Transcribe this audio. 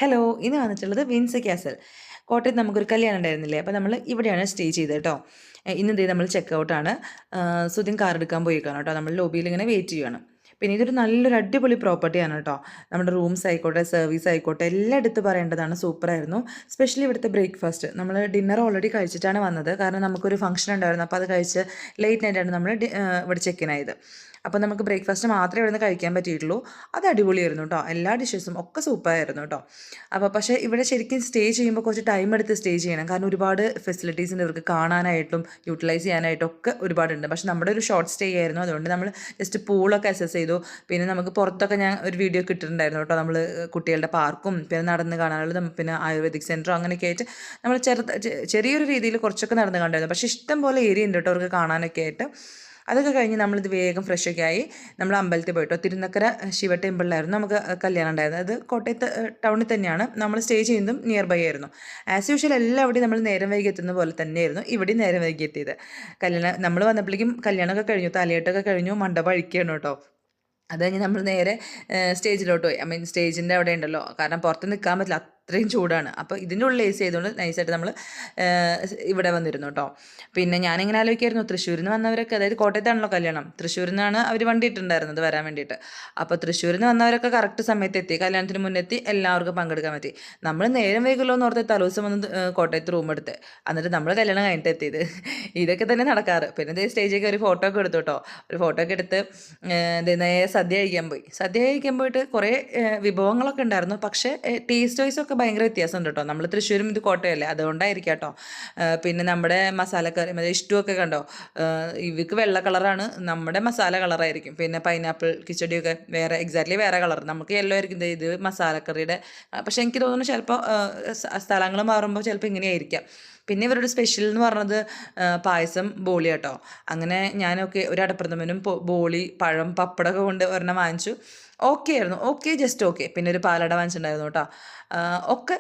Hello, ഇന്ന് വന്നിട്ടുള്ളത് Windsor castle. കോട്ടയത്ത് നമുക്കൊരു കല്യാണം ഉണ്ടായിരുന്നില്ലേ? അപ്പോൾ നമ്മൾ ഇവിടെയാണ് സ്റ്റേ ചെയ്തത് കേട്ടോ. ഇന്ന് ദേ നമ്മൾ ചെക്ക് ഔട്ടാണ്. സുധിൻ കാർ എടുക്കാൻ പോയേക്കാണ് കേട്ടോ. നമ്മൾ ലോബിയിൽ ഇങ്ങനെ വെയിറ്റ് ചെയ്യുകയാണ്. പിന്നെ ഇതൊരു നല്ലൊരു അടിപൊളി പ്രോപ്പർട്ടിയാണ് കേട്ടോ. നമ്മുടെ റൂംസ് ആയിക്കോട്ടെ, സർവീസ് ആയിക്കോട്ടെ എല്ലാം എടുത്ത് പറയേണ്ടതാണ്. സൂപ്പറായിരുന്നു. സ്പെഷ്യലി ഇവിടുത്തെ ബ്രേക്ക്ഫാസ്റ്റ്. നമ്മൾ ഡിന്നർ ഓൾറെഡി കഴിച്ചിട്ടാണ് വന്നത്. കാരണം നമുക്കൊരു ഫംഗ്ഷൻ ഉണ്ടായിരുന്നു. അപ്പോൾ അത് കഴിച്ച് ലേറ്റ് നൈറ്റാണ് നമ്മൾ ഇവിടെ ചെക്ക് ഇൻ ആയത്. അപ്പോൾ നമുക്ക് ബ്രേക്ക്ഫാസ്റ്റ് മാത്രമേ ഇവിടുന്ന് കഴിക്കാൻ പറ്റിയിട്ടുള്ളൂ. അത് അടിപൊളിയായിരുന്നു കേട്ടോ. എല്ലാ ഡിഷസും ഒക്കെ സൂപ്പറായിരുന്നു കേട്ടോ. അപ്പോൾ പക്ഷേ ഇവിടെ ശരിക്കും സ്റ്റേ ചെയ്യുമ്പോൾ കുറച്ച് ടൈം എടുത്ത് സ്റ്റേ ചെയ്യണം. കാരണം ഒരുപാട് ഫെസിലിറ്റീസ് ഉണ്ട് ഇവർക്ക് കാണാനായിട്ടും യൂട്ടിലൈസ് ചെയ്യാനായിട്ടും ഒക്കെ ഒരുപാടുണ്ട്. പക്ഷേ നമ്മുടെ ഒരു ഷോർട്ട് സ്റ്റേ ആയിരുന്നു. അതുകൊണ്ട് നമ്മൾ ജസ്റ്റ് പൂളൊക്കെ അസസ് ചെയ്തു. പിന്നെ നമുക്ക് പുറത്തൊക്കെ ഞാൻ ഒരു വീഡിയോ ഒക്കെ ഇട്ടിട്ടുണ്ടായിരുന്നു കേട്ടോ. നമ്മൾ കുട്ടികളുടെ പാർക്കും പിന്നെ നടന്ന് കാണാനുള്ളതും പിന്നെ ആയുർവേദിക് സെൻറ്ററും അങ്ങനെയൊക്കെ ആയിട്ട് നമ്മൾ ചെറിയൊരു രീതിയിൽ കുറച്ചൊക്കെ നടന്ന് കണ്ടായിരുന്നു. പക്ഷേ ഇഷ്ടം പോലെ ഏരിയ ഉണ്ട് കേട്ടോ അവർക്ക് കാണാനൊക്കെ ആയിട്ട്. അതൊക്കെ കഴിഞ്ഞ് നമ്മളിത് വേഗം ഫ്രഷൊക്കെ ആയി നമ്മൾ അമ്പലത്തിൽ പോയിട്ടോ. തിരുനക്കര ശിവ ടെമ്പിളിലായിരുന്നു നമുക്ക് കല്യാണം ഉണ്ടായിരുന്നത്. അത് കോട്ടയത്ത് ടൗണിൽ തന്നെയാണ്. നമ്മൾ സ്റ്റേ ചെയ്യുന്നതും നിയർ ബൈ ആയിരുന്നു. ആസ് യൂഷ്വൽ എല്ലാവിടെയും നമ്മൾ നേരം വൈകി എത്തുന്ന പോലെ തന്നെയായിരുന്നു ഇവിടെ നേരം വൈകി എത്തിയത്. കല്യാണം നമ്മൾ വന്നപ്പോഴേക്കും കല്യാണമൊക്കെ കഴിഞ്ഞു, തലയെട്ടൊക്കെ കഴിഞ്ഞു, മണ്ഡപം അഴിക്കുകയാണ് കേട്ടോ. അത് കഴിഞ്ഞ് നമ്മൾ നേരെ സ്റ്റേജിലോട്ട് പോയി. ഐ മീൻ സ്റ്റേജിൻ്റെ അവിടെ ഉണ്ടല്ലോ, കാരണം പുറത്ത് നിൽക്കാൻ പറ്റില്ല, അത്രയും ചൂടാണ്. അപ്പോൾ ഇതിൻ്റെ ഉള്ളിൽ AC ചെയ്തുകൊണ്ട് നൈസായിട്ട് നമ്മൾ ഇവിടെ വന്നിരുന്നു കേട്ടോ. പിന്നെ ഞാനിങ്ങനെ ആലോചിക്കായിരുന്നു, തൃശ്ശൂരിൽ നിന്ന് വന്നവരൊക്കെ, അതായത് കോട്ടയത്താണല്ലോ കല്യാണം, തൃശ്ശൂരിൽ നിന്നാണ് അവർ വണ്ടി ഇട്ടിട്ടുണ്ടായിരുന്നത് വരാൻ വേണ്ടിയിട്ട്. അപ്പോൾ തൃശ്ശൂരിൽ നിന്ന് വന്നവരൊക്കെ കറക്റ്റ് സമയത്ത് എത്തി, കല്യാണത്തിന് മുന്നെത്തി, എല്ലാവർക്കും പങ്കെടുക്കാൻ പറ്റി. നമ്മൾ നേരം വൈകുമല്ലോ എന്ന് ഓർത്ത് തലേദിവസം വന്ന് കോട്ടയത്ത് റൂം എടുത്ത്, എന്നിട്ട് നമ്മൾ കല്യാണം കഴിഞ്ഞിട്ട് എത്തിയത്. ഇതൊക്കെ തന്നെ നടക്കാറ്. പിന്നെ സ്റ്റേജിലേക്ക് ഒരു ഫോട്ടോ ഒക്കെ എടുത്തു കേട്ടോ. ഒരു ഫോട്ടോ ഒക്കെ എടുത്ത് നേരെ സദ്യ കഴിക്കാൻ പോയി. സദ്യ കഴിക്കാൻ പോയിട്ട് കുറേ വിഭവങ്ങളൊക്കെ ഉണ്ടായിരുന്നു. പക്ഷേ ടേസ്റ്റ് വൈസ് ഒക്കെ ഭയങ്കര വ്യത്യാസമുണ്ട് കേട്ടോ. നമ്മൾ തൃശ്ശൂരും ഇത് കോട്ടയല്ലേ, അതുകൊണ്ടായിരിക്കാം കേട്ടോ. പിന്നെ നമ്മുടെ മസാലക്കറി മറ്റേ ഇഷ്ടമൊക്കെ കണ്ടോ, ഇവർക്ക് വെള്ള കളറാണ്, നമ്മുടെ മസാല കളറായിരിക്കും. പിന്നെ പൈനാപ്പിൾ കിച്ചടിയൊക്കെ വേറെ, എക്സാക്ട്ലി വേറെ കളർ, നമുക്ക് യെല്ലോ ആയിരിക്കും. ഇത് മസാലക്കറിയുടെ. പക്ഷേ എനിക്ക് തോന്നുന്നു ചിലപ്പോൾ സ്ഥലങ്ങൾ മാറുമ്പോൾ ചിലപ്പോൾ ഇങ്ങനെയായിരിക്കാം. പിന്നെ ഇവരുടെ സ്പെഷ്യൽ എന്ന് പറഞ്ഞത് പായസം, ബോളി കേട്ടോ. അങ്ങനെ ഞാനൊക്കെ ഒരു അടപ്രഥമനും ബോളി, പഴം, പപ്പടമൊക്കെ കൊണ്ട് ഒരെണ്ണം വാങ്ങിച്ചു. ഓക്കെ ആയിരുന്നു. Okay, just okay. പിന്നെ ഒരു പാലട വാങ്ങിച്ചിട്ടുണ്ടായിരുന്നു കേട്ടോ. ഒക്കെ